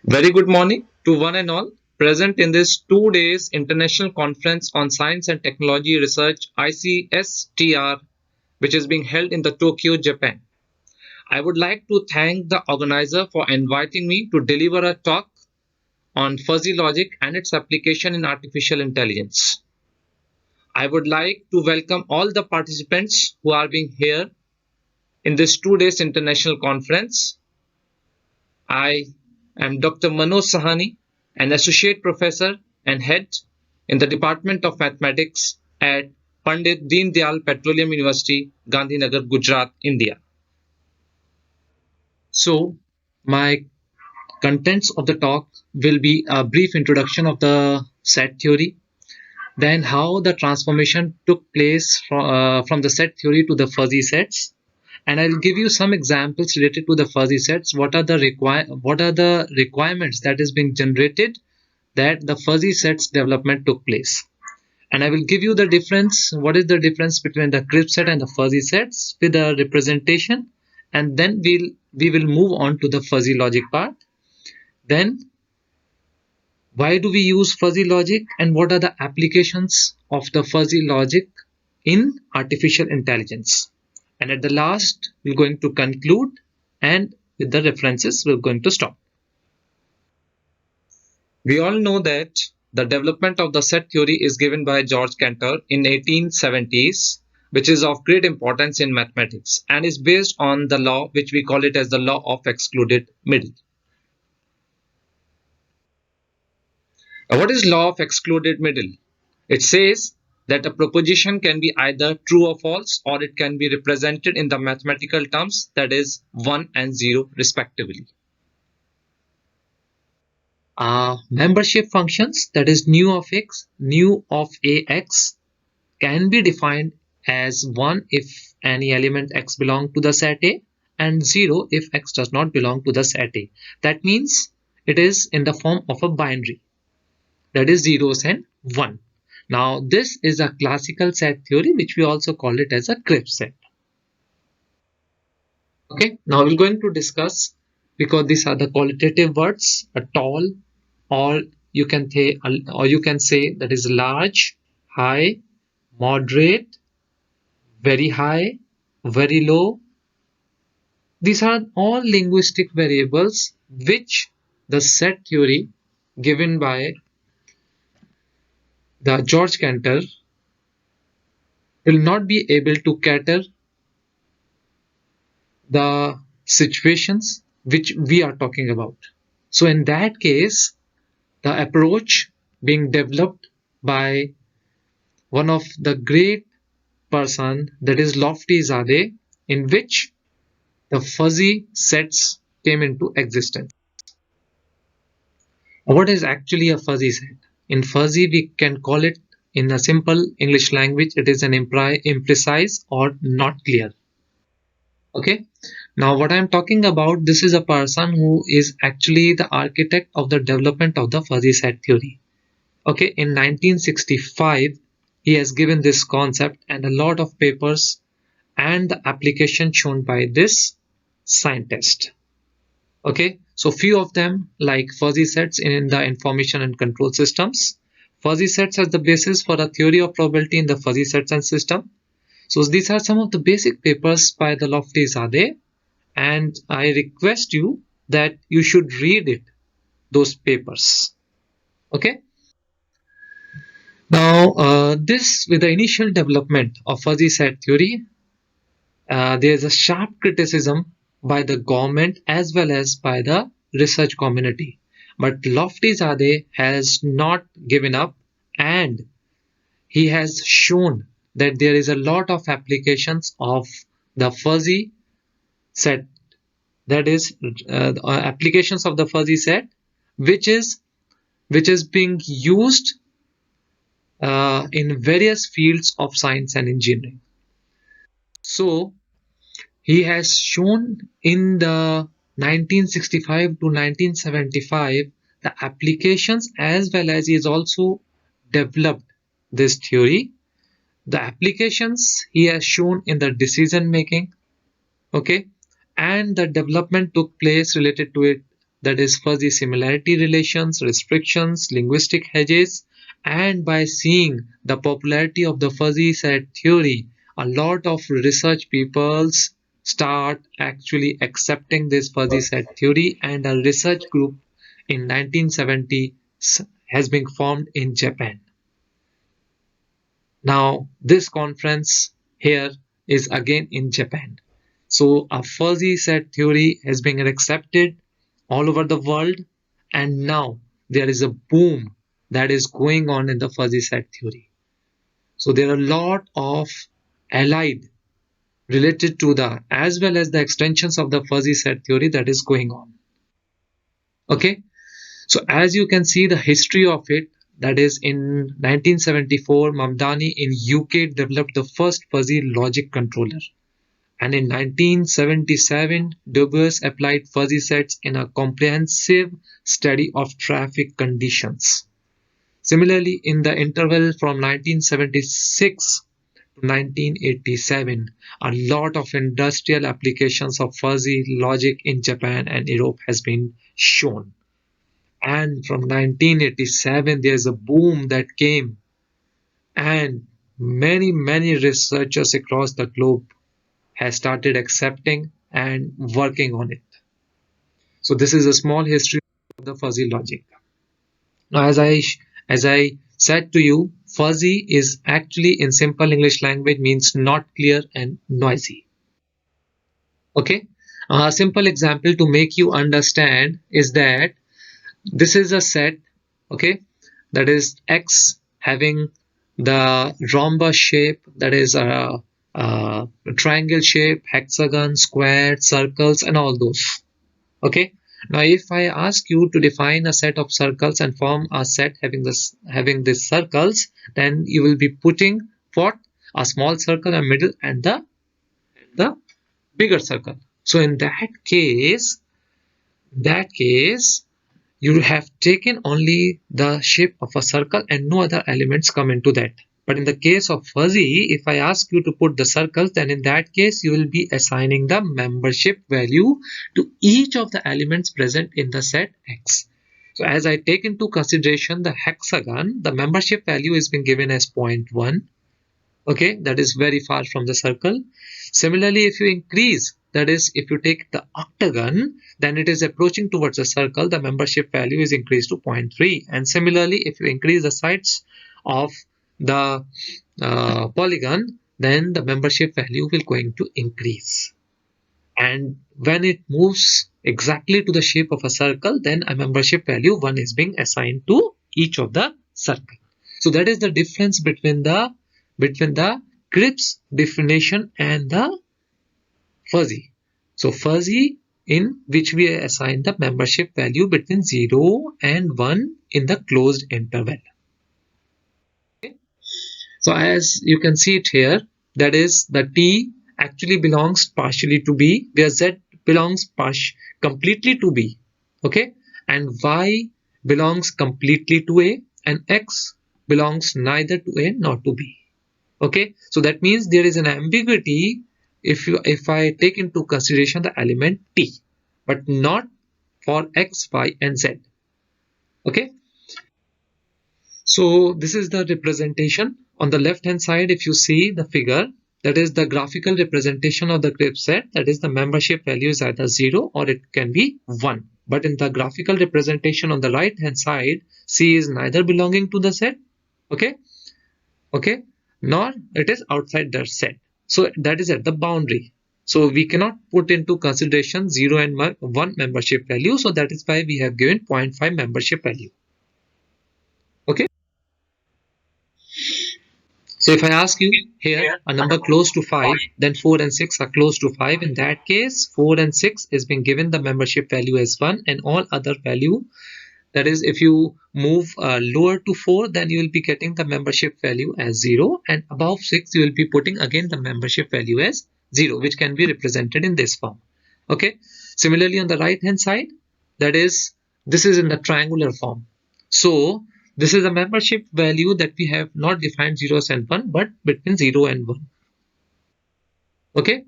Very good morning to one and all present in this 2 days International Conference on Science and Technology Research ICSTR, which is being held in the Tokyo, Japan. I would like to thank the organizer for inviting me to deliver a talk on fuzzy logic and its application in artificial intelligence. I would like to welcome all the participants who are being here in this 2 days international conference. I am Dr. Manoj Sahni, an associate professor and head in the Department of Mathematics at Pandit Deen Dayal Petroleum University, Gandhinagar, Gujarat, India. So, my contents of the talk will be a brief introduction of the set theory, then how the transformation took place from the set theory to the fuzzy sets, and I'll give you some examples related to the fuzzy sets. What are the requirements that is being generated that the fuzzy sets development took place, and I will give you the difference. What is the difference between the crisp set and the fuzzy sets with the representation, and then we will move on to the fuzzy logic part. Then why do we use fuzzy logic and what are the applications of the fuzzy logic in artificial intelligence? And at the last, we're going to conclude, and with the references, we're going to stop. We all know that the development of the set theory is given by George Cantor in 1870s, which is of great importance in mathematics and is based on the law which we call it as the law of excluded middle. What is law of excluded middle? It says that a proposition can be either true or false, or it can be represented in the mathematical terms, that is 1 and 0 respectively. Membership functions, that is nu of x, nu of ax, can be defined as 1 if any element x belongs to the set A and 0 if x does not belong to the set A. That means it is in the form of a binary, that is zeros and 1. Now this is a classical set theory which we also call it as a crisp set. Okay, now we're going to discuss, because these are the qualitative words, a tall, or you can say that is large, high, moderate, very high, very low. These are all linguistic variables which the set theory given by the George Cantor will not be able to cater the situations which we are talking about. So in that case, the approach being developed by one of the great person, that is Lofty-Zadeh, in which the fuzzy sets came into existence. What is actually a fuzzy set? In fuzzy, we can call it, in a simple English language, it is an imprecise or not clear. Okay, now what I'm talking about, this is a person who is actually the architect of the development of the fuzzy set theory. Okay, in 1965, he has given this concept and a lot of papers and the application shown by this scientist. Okay, so few of them like fuzzy sets in the information and control systems. Fuzzy sets as the basis for a theory of probability in the fuzzy sets and system. So these are some of the basic papers by the Lofty-Zadeh, and I request you that you should read those papers. Okay. Now, this with the initial development of fuzzy set theory, there is a sharp criticism by the government as well as by the research community. But Lofty-Zadeh has not given up, and he has shown that there is a lot of applications of the fuzzy set, that is applications of the fuzzy set which is being used in various fields of science and engineering. So he has shown in the 1965 to 1975 the applications, as well as he has also developed this theory. The applications he has shown in the decision making, okay, and the development took place related to it, that is fuzzy similarity relations, restrictions, linguistic hedges, and by seeing the popularity of the fuzzy set theory, a lot of research peoples start actually accepting this fuzzy set theory, and a research group in 1970 has been formed in Japan. Now, this conference here is again in Japan. So, a fuzzy set theory has been accepted all over the world, and now there is a boom that is going on in the fuzzy set theory. So, there are a lot of allied related to the as well as the extensions of the fuzzy set theory that is going on. Okay, so as you can see the history of it, that is in 1974, Mamdani in UK developed the first fuzzy logic controller. And in 1977, Dubus applied fuzzy sets in a comprehensive study of traffic conditions. Similarly, in the interval from 1976 to 1987, a lot of industrial applications of fuzzy logic in Japan and Europe has been shown. And from 1987, there's a boom that came, and many researchers across the globe has started accepting and working on it. So this is a small history of the fuzzy logic. Now, as I said to you, fuzzy is actually in simple English language means not clear and noisy. Okay, a simple example to make you understand is that this is a set, okay, that is X having the rhombus shape, that is a triangle shape, hexagon, square, circles, and all those. Okay. Now, if I ask you to define a set of circles and form a set having these circles, then you will be putting what, a small circle in the middle and the bigger circle. So in that case, you have taken only the shape of a circle and no other elements come into that. But in the case of fuzzy, if I ask you to put the circles, then in that case you will be assigning the membership value to each of the elements present in the set X. So as I take into consideration the hexagon, the membership value is being given as 0.1. Okay, that is very far from the circle. Similarly, if you increase, that is, if you take the octagon, then it is approaching towards the circle, the membership value is increased to 0.3. And similarly, if you increase the sides of the polygon, then the membership value will going to increase. And when it moves exactly to the shape of a circle, then a membership value 1 is being assigned to each of the circle. So that is the difference between the Cripps definition and the fuzzy. So fuzzy, in which we assign the membership value between 0 and 1 in the closed interval. Okay. So as you can see it here, that is the T actually belongs partially to B, where Z belongs completely to B. Okay, and Y belongs completely to A, and X belongs neither to A nor to B. Okay, so that means there is an ambiguity if I take into consideration the element T, but not for X, Y, and Z. Okay, so this is the representation. On the left hand side, if you see the figure, that is the graphical representation of the Cripps set, that is the membership value is either 0 or it can be 1. But in the graphical representation on the right hand side, C is neither belonging to the set, okay, nor it is outside the set. So that is at the boundary. So we cannot put into consideration 0 and 1 membership value. So that is why we have given 0.5 membership value. Okay. So if I ask you here a number close to 5, then 4 and 6 are close to 5. In that case, 4 and 6 is being given the membership value as 1, and all other value, that is, if you move lower to 4, then you will be getting the membership value as 0, and above 6 you will be putting again the membership value as 0, which can be represented in this form. Okay. Similarly, on the right hand side, that is, this is in the triangular form. So this is a membership value that we have not defined 0 and 1, but between 0 and 1. Okay.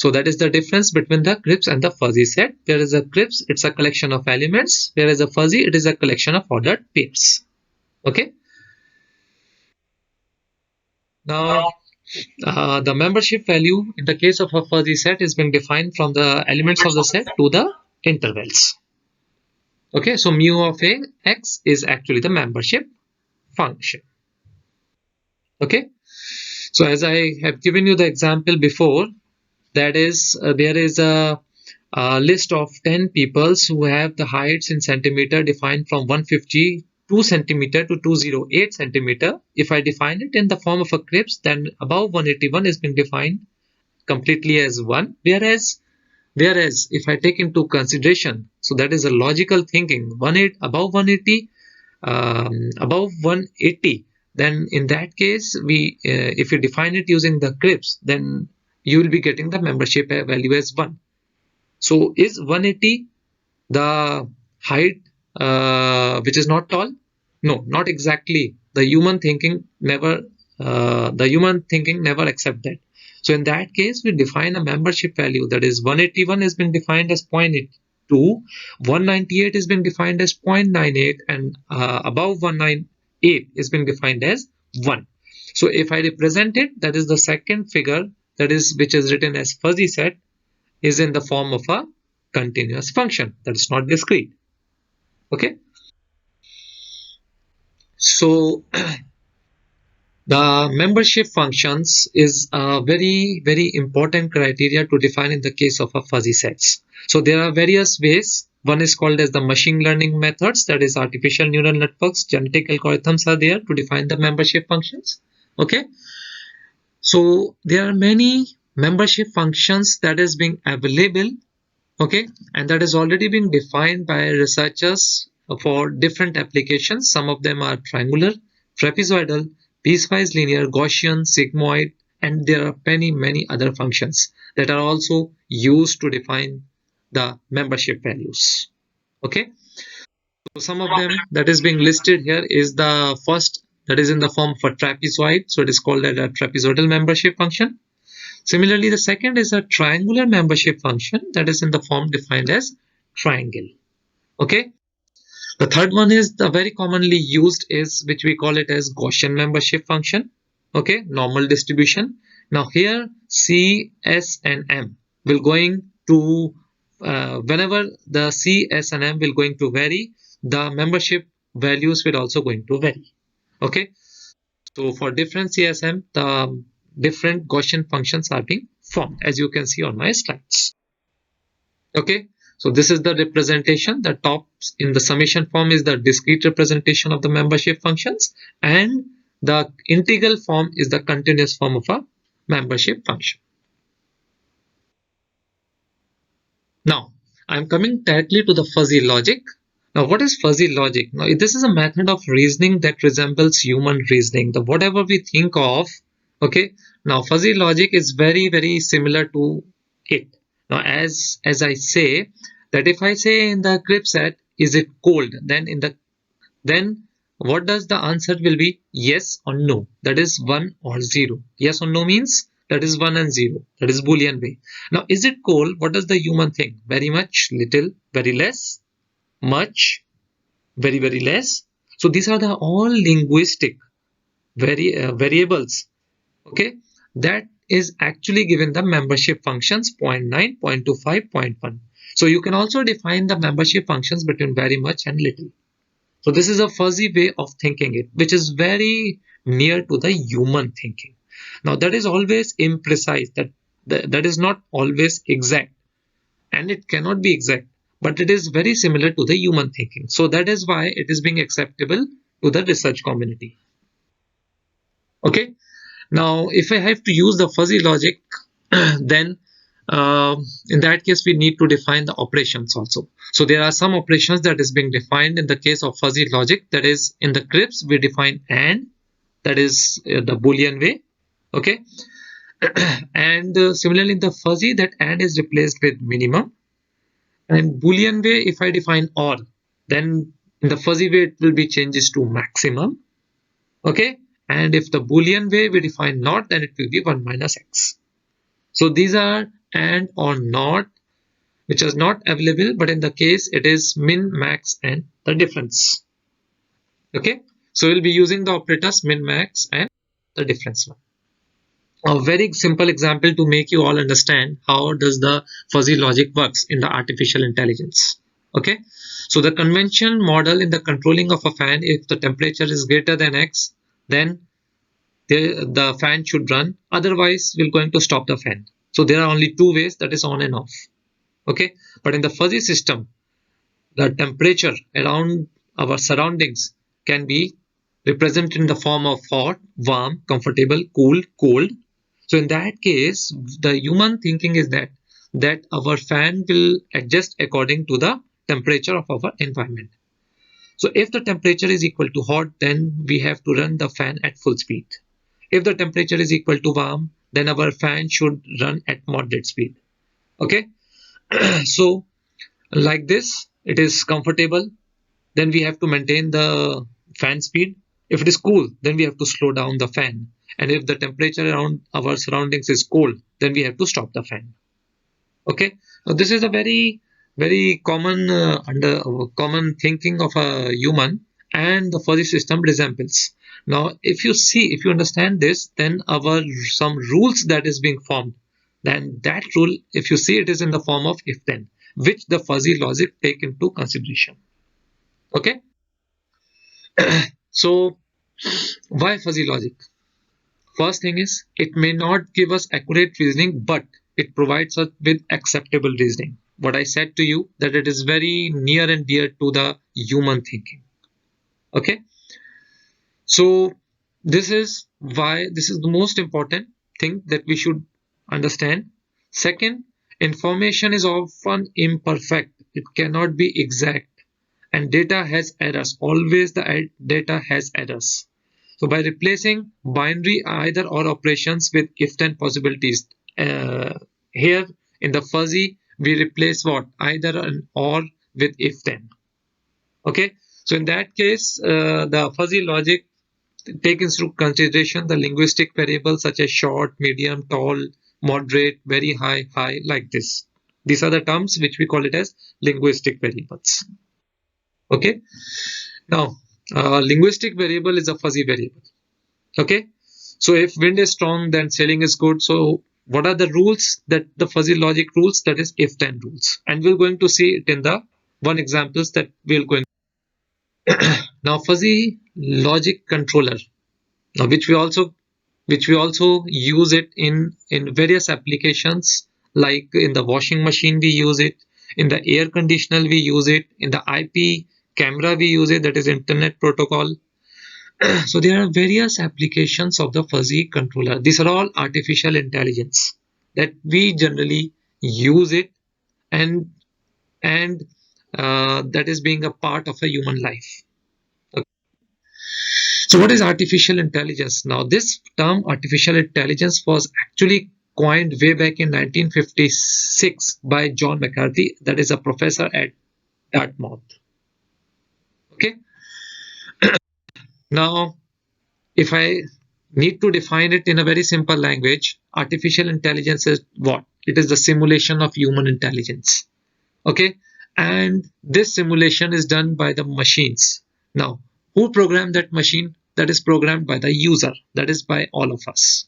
So that is the difference between the crisp and the fuzzy set. Whereas a crisp, it's a collection of elements, whereas a fuzzy, it is a collection of ordered pairs. Okay. Now, the membership value in the case of a fuzzy set is being defined from the elements of the set to the intervals. Okay, so mu of a x is actually the membership function. Okay, so as I have given you the example before, that is, there is a list of 10 peoples who have the heights in centimeter defined from 152 centimeter to 208 centimeter. If I define it in the form of a crisp, then above 181 is being defined completely as 1, whereas if I take into consideration, so that is a logical thinking, above 180, above 180, then in that case, if you define it using the crisp, then you will be getting the membership value as 1. So is 180 the height which is not tall? No, not exactly. The human thinking never accept that. So in that case, we define a membership value, that is 181 has been defined as 0.82, 198 is being defined as 0.98, and above 198 is being defined as 1. So if I represent it, that is the second figure, that is which is written as fuzzy set, is in the form of a continuous function that is not discrete. Okay, so the membership functions is a very important criteria to define in the case of a fuzzy sets. So there are various ways. One is called as the machine learning methods, that is artificial neural networks, genetic algorithms are there to define the membership functions. Okay, so there are many membership functions that is being available. Okay, and that is already being defined by researchers for different applications. Some of them are triangular, trapezoidal, piecewise linear, Gaussian, sigmoid, and there are many other functions that are also used to define the membership values. Okay, so some of them that is being listed here is the first, that is in the form of a trapezoid, so it is called a trapezoidal membership function. Similarly, the second is a triangular membership function that is in the form defined as triangle. Okay. The third one is the very commonly used is, which we call it as Gaussian membership function. Okay, normal distribution. Now here C, S, and M will going to whenever the C, S, and M will going to vary, the membership values will also going to vary. Okay, so for different CSM, the different Gaussian functions are being formed, as you can see on my slides. Okay, so this is the representation. The top in the summation form is the discrete representation of the membership functions, and the integral form is the continuous form of a membership function. Now, I'm coming directly to the fuzzy logic. Now, what is fuzzy logic? Now, this is a method of reasoning that resembles human reasoning. The whatever we think of, okay. Now, fuzzy logic is very similar to it. Now, as I say that if I say in the grip set, is it cold? Then what does the answer will be? Yes or no. That is 1 or 0. Yes or no means that is 1 and 0. That is Boolean way. Now, is it cold? What does the human think? Very much, little, very less, much, very less. So these are the all linguistic variables. Okay, that is actually given the membership functions 0.9, 0.25, 0.1. So you can also define the membership functions between very much and little. So this is a fuzzy way of thinking it, which is very near to the human thinking. Now that is always imprecise, that is not always exact, and it cannot be exact, but it is very similar to the human thinking. So that is why it is being acceptable to the research community. Okay, now if I have to use the fuzzy logic, then in that case we need to define the operations also. So there are some operations that is being defined in the case of fuzzy logic, that is in the crisp we define AND, that is the Boolean way. Okay, and similarly in the fuzzy, that AND is replaced with minimum, and Boolean way if I define OR, then in the fuzzy way it will be changes to maximum. Okay, and if the Boolean way we define not, then it will be 1 minus x. So these are and or not, which is not available, but in the case it is min, max, and the difference. Okay, so we'll be using the operators min, max, and the difference one. A very simple example to make you all understand how does the fuzzy logic works in the artificial intelligence. Okay, so the convention model in the controlling of a fan, if the temperature is greater than X, then the fan should run, otherwise we're going to stop the fan. So there are only two ways, that is on and off. Okay, but in the fuzzy system, the temperature around our surroundings can be represented in the form of hot, warm, comfortable, cool, cold. So in that case, the human thinking is that our fan will adjust according to the temperature of our environment. So if the temperature is equal to hot, then we have to run the fan at full speed. If the temperature is equal to warm, then our fan should run at moderate speed. Okay, so like this, it is comfortable, then we have to maintain the fan speed. If it is cool, then we have to slow down the fan. And if the temperature around our surroundings is cold, then we have to stop the fan. Okay, so this is a very common common thinking of a human, and the fuzzy system resembles. Now, if you understand this, then our some rules that is being formed, then that rule, if you see, it is in the form of if then, which the fuzzy logic take into consideration. Okay, so why fuzzy logic? First thing is, it may not give us accurate reasoning, but it provides us with acceptable reasoning. What I said to you, that it is very near and dear to the human thinking. Okay, so this is why this is the most important thing that we should understand. Second, information is often imperfect. It cannot be exact, and data has errors. Always the data has errors. So by replacing binary either or operations with if then possibilities, here in the fuzzy we replace what, either and or with if then. Okay, so in that case, the fuzzy logic takes into consideration the linguistic variables such as short, medium, tall, moderate, very high, high, like this. These are the terms which we call it as linguistic variables. Okay, now linguistic variable is a fuzzy variable. Okay, so if wind is strong, then sailing is good. So what are the rules, that the fuzzy logic rules, that is if then rules, and we're going to see it in the one examples that we're going. Now fuzzy logic controller, now which we also use it in various applications, like in the washing machine we use it, in the air conditioner we use it, in the IP camera we use it, that is internet protocol. So there are various applications of the fuzzy controller. These are all artificial intelligence that we generally use it, and that is being a part of a human life. Okay. So what is artificial intelligence? Now this term artificial intelligence was actually coined way back in 1956 by John McCarthy, that is a professor at Dartmouth. Okay. Now, if I need to define it in a very simple language, artificial intelligence is what? It is the simulation of human intelligence. Okay, and this simulation is done by the machines. Now, who programmed that machine? That is programmed by the user, that is by all of us.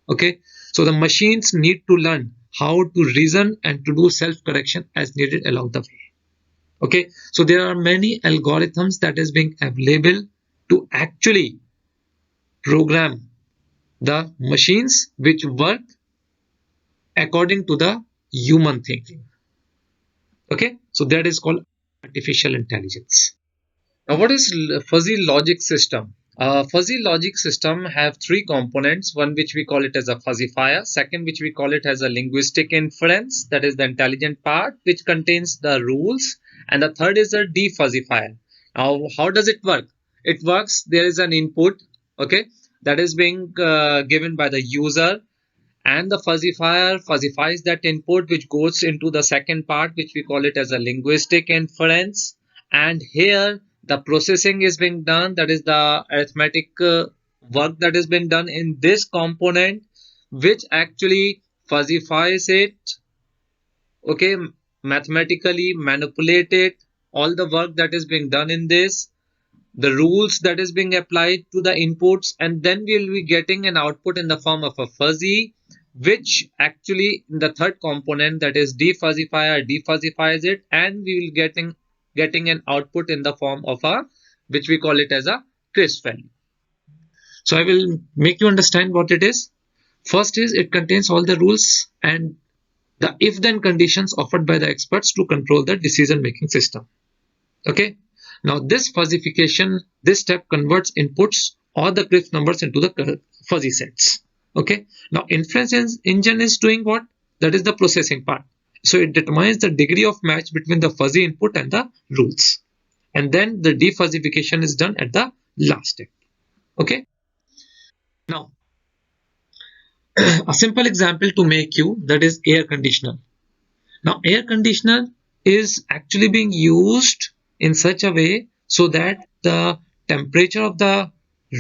Okay, so the machines need to learn how to reason and to do self-correction as needed along the way. Okay, so there are many algorithms that is being available to actually program the machines which work according to the human thinking. Okay, so that is called artificial intelligence. Now, what is fuzzy logic system? Fuzzy logic system have three components. One which we call it as a fuzzifier. Second, which we call it as a linguistic inference, that is the intelligent part which contains the rules. And the third is a defuzzifier. Now, how does it work? It works, there is an input, okay, that is being given by the user, and the fuzzifier fuzzifies that input, which goes into the second part which we call it as a linguistic inference. And here the processing is being done, that is the arithmetic work that is being done in this component, which actually fuzzifies it, okay, mathematically manipulate it, all the work that is being done in this, the rules that is being applied to the inputs, and then we'll be getting an output in the form of a fuzzy, which actually in the third component, that is defuzzifier, defuzzifies it, and we will getting an output in the form of a, which we call it as a crisp value. So I will make you understand what it is. First is it contains all the rules and the if then conditions offered by the experts to control the decision making system. Okay. Now this fuzzification, this step converts inputs or the crisp numbers into the fuzzy sets. Okay. Now inference engine is doing what? That is the processing part. So it determines the degree of match between the fuzzy input and the rules. And then the defuzzification is done at the last step. Okay. Now a simple example to make you, that is air conditioner. Now air conditioner is actually being used in such a way so that the temperature of the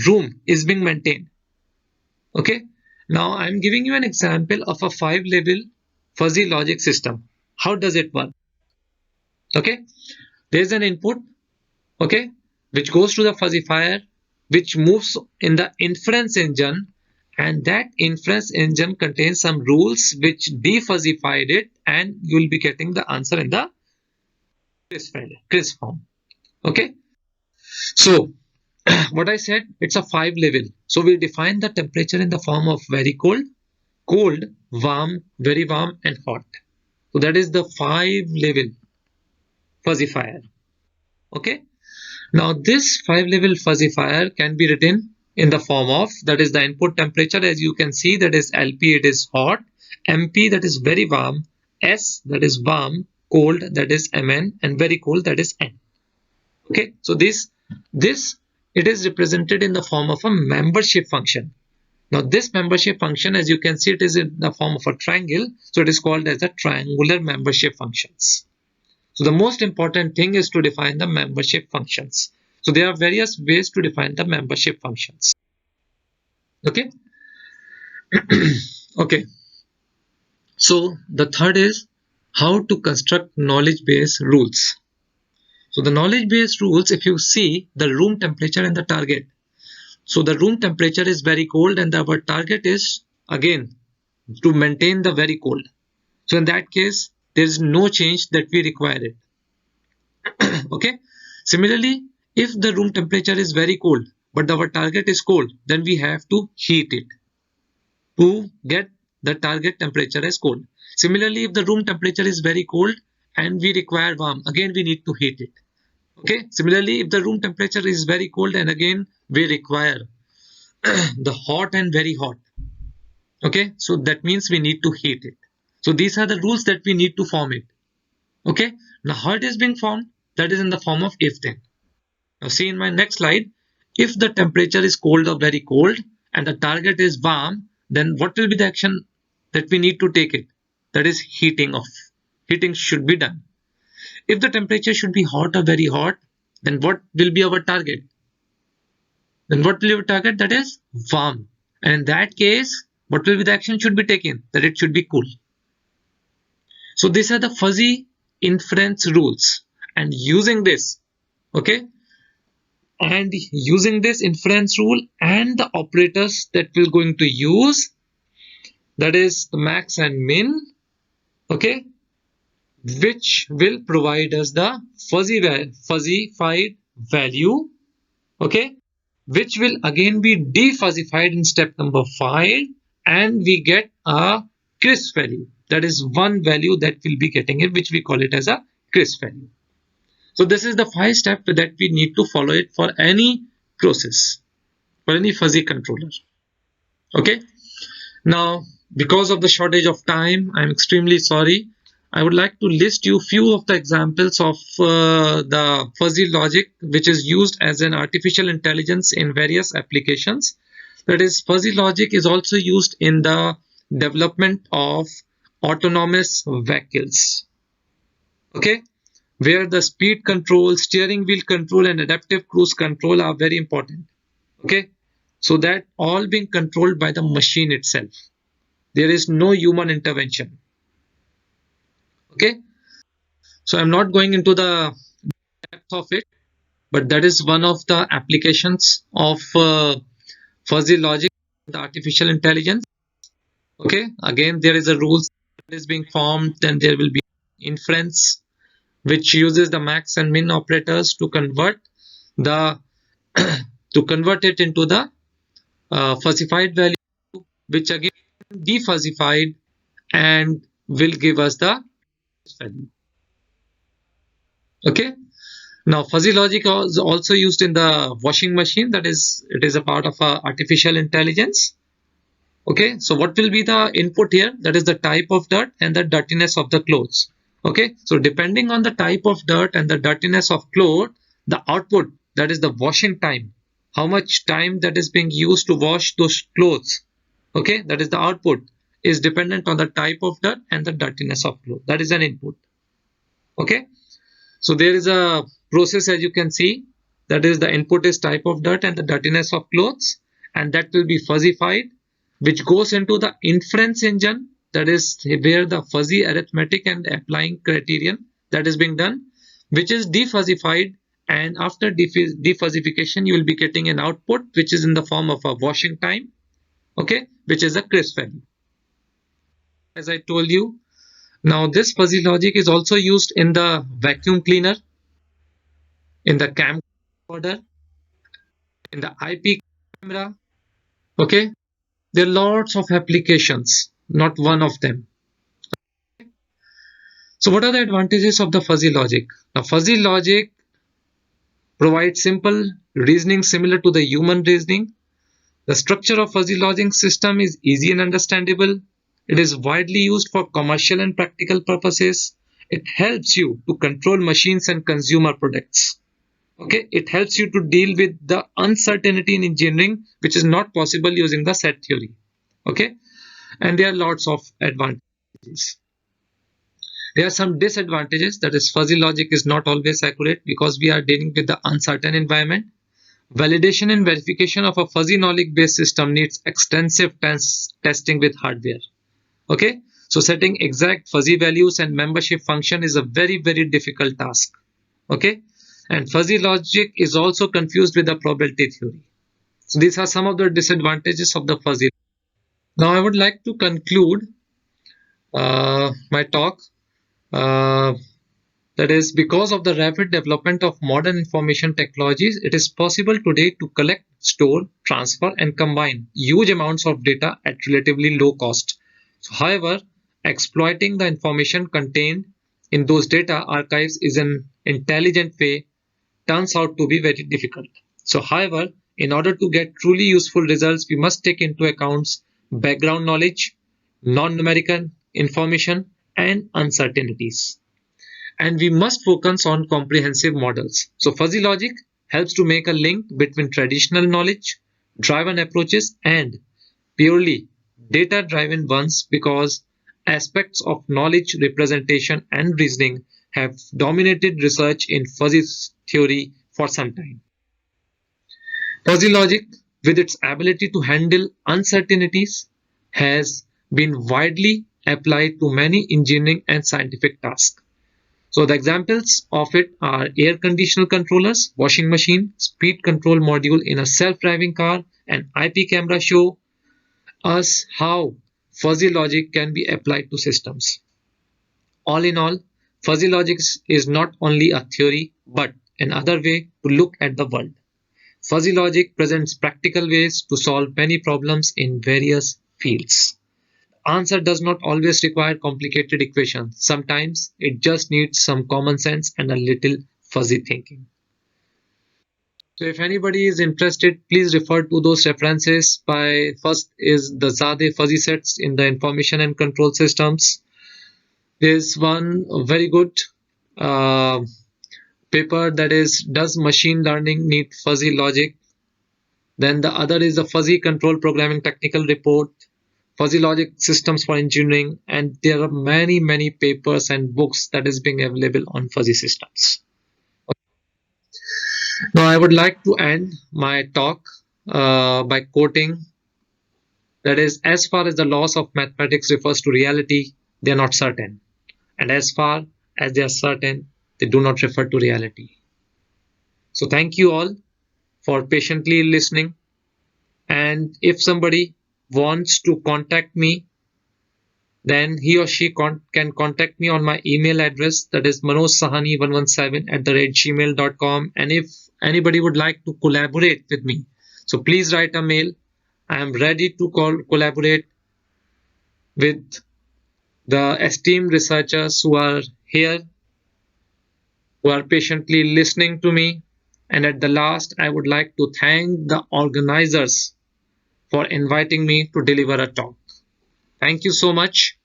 room is being maintained. Okay. Now I'm giving you an example of a 5-level fuzzy logic system. How does it work? Okay. There's an input, okay, which goes to the fuzzifier, which moves in the inference engine, and that inference engine contains some rules which defuzzified it, and you will be getting the answer in the crisp form. Okay. So what I said, it's a 5-level. So we define the temperature in the form of very cold, cold, warm, very warm, and hot. So that is the 5-level fuzzifier. Okay. Now this 5-level fuzzifier can be written in the form of, that is the input temperature, as you can see, that is LP, it is hot, MP, that is very warm, S, that is warm, cold, that is MN, and very cold, that is N. Okay, so this it is represented in the form of a membership function. Now this membership function, as you can see, it is in the form of a triangle, so it is called as a triangular membership functions. So the most important thing is to define the membership functions. So there are various ways to define the membership functions. Okay. Okay. So the third is how to construct knowledge base rules. So the knowledge base rules, if you see the room temperature and the target. So the room temperature is very cold and our target is again to maintain the very cold. So in that case, there is no change that we require it. Okay. Similarly, if the room temperature is very cold, but our target is cold, then we have to heat it to get the target temperature as cold. Similarly, if the room temperature is very cold and we require warm, again we need to heat it. Okay. Similarly, if the room temperature is very cold and again we require the hot and very hot. Okay. So that means we need to heat it. So these are the rules that we need to form it. Okay. Now how it is being formed? That is in the form of if then. Now see in my next slide, if the temperature is cold or very cold and the target is warm, then what will be the action that we need to take it? That is heating off. Heating should be done. If the temperature should be hot or very hot, then what will be our target? Then what will be our target? That is warm. And in that case, what will be the action should be taken? That it should be cool. So these are the fuzzy inference rules. And using this, okay, and using this inference rule and the operators that we're going to use, that is the max and min, okay, which will provide us the fuzzified value, okay, which will again be defuzzified in step number 5, and we get a crisp value. That is one value that we'll be getting it, which we call it as a crisp value. So this is the 5 steps that we need to follow it for any process, for any fuzzy controller. Okay. Now, because of the shortage of time, I'm extremely sorry. I would like to list you few of the examples of the fuzzy logic which is used as an artificial intelligence in various applications. That is, fuzzy logic is also used in the development of autonomous vehicles. Okay. Where the speed control, steering wheel control, and adaptive cruise control are very important. Okay. So that all being controlled by the machine itself. There is no human intervention. Okay, so I'm not going into the depth of it, but that is one of the applications of fuzzy logic, the artificial intelligence. Okay, again there is a rule that is being formed, then there will be inference, which uses the max and min operators to convert the to convert it into the fuzzified value, which again defuzzified and will give us the value. Okay, now fuzzy logic is also used in the washing machine. That is, it is a part of artificial intelligence. Okay, so what will be the input here? That is the type of dirt and the dirtiness of the clothes. Okay, so depending on the type of dirt and the dirtiness of cloth, the output, that is the washing time, how much time that is being used to wash those clothes, okay, that is the output, is dependent on the type of dirt and the dirtiness of cloth. That is an input. Okay, so there is a process, as you can see, that is the input is type of dirt and the dirtiness of clothes, and that will be fuzzified, which goes into the inference engine. That is where the fuzzy arithmetic and applying criterion that is being done, which is defuzzified, and after defuzzification you will be getting an output which is in the form of a washing time, okay, which is a crisp value, as I told you. Now this fuzzy logic is also used in the vacuum cleaner, in the camcorder, in the IP camera. Okay, there are lots of applications, not one of them. So what are the advantages of the fuzzy logic? Now fuzzy logic provides simple reasoning similar to the human reasoning. The structure of fuzzy logic system is easy and understandable. It is widely used for commercial and practical purposes. It helps you to control machines and consumer products. Okay, it helps you to deal with the uncertainty in engineering, which is not possible using the set theory. Okay, and there are lots of advantages. There are some disadvantages, that is fuzzy logic is not always accurate because we are dealing with the uncertain environment. Validation and verification of a fuzzy knowledge based system needs extensive testing with hardware. Okay, so setting exact fuzzy values and membership function is a very difficult task. Okay, and fuzzy logic is also confused with the probability theory. So these are some of the disadvantages of the fuzzy. Now I would like to conclude my talk. Uh, that is, because of the rapid development of modern information technologies, it is possible today to collect, store, transfer, and combine huge amounts of data at relatively low cost. So, however, exploiting the information contained in those data archives is an intelligent way turns out to be very difficult. So, however, in order to get truly useful results, we must take into account background knowledge, non-numerical information, and uncertainties. And we must focus on comprehensive models. So fuzzy logic helps to make a link between traditional knowledge driven approaches and purely data driven ones, because aspects of knowledge representation and reasoning have dominated research in fuzzy theory for some time. Fuzzy logic, with its ability to handle uncertainties, has been widely applied to many engineering and scientific tasks. So the examples of it are air conditioner controllers, washing machine, speed control module in a self-driving car, and IP camera show us how fuzzy logic can be applied to systems. All in all, fuzzy logic is not only a theory but another way to look at the world. Fuzzy logic presents practical ways to solve many problems in various fields. Answer does not always require complicated equations. Sometimes it just needs some common sense and a little fuzzy thinking. So if anybody is interested, please refer to those references. By first is the Zadeh fuzzy sets in the information and control systems. There's one very good uh, paper, that is, does machine learning need fuzzy logic? Then the other is the fuzzy control programming technical report, fuzzy logic systems for engineering, and there are many papers and books that is being available on fuzzy systems. Now I would like to end my talk by quoting That is, as far as the laws of mathematics refers to reality, they are not certain. And as far as they are certain, they do not refer to reality. So thank you all for patiently listening. And if somebody wants to contact me, then he or she can contact me on my email address, that is manojsahani117@gmail.com. And if anybody would like to collaborate with me, so please write a mail. I am ready to collaborate with the esteemed researchers who are here, who are patiently listening to me. And at the last, I would like to thank the organizers for inviting me to deliver a talk. Thank you so much.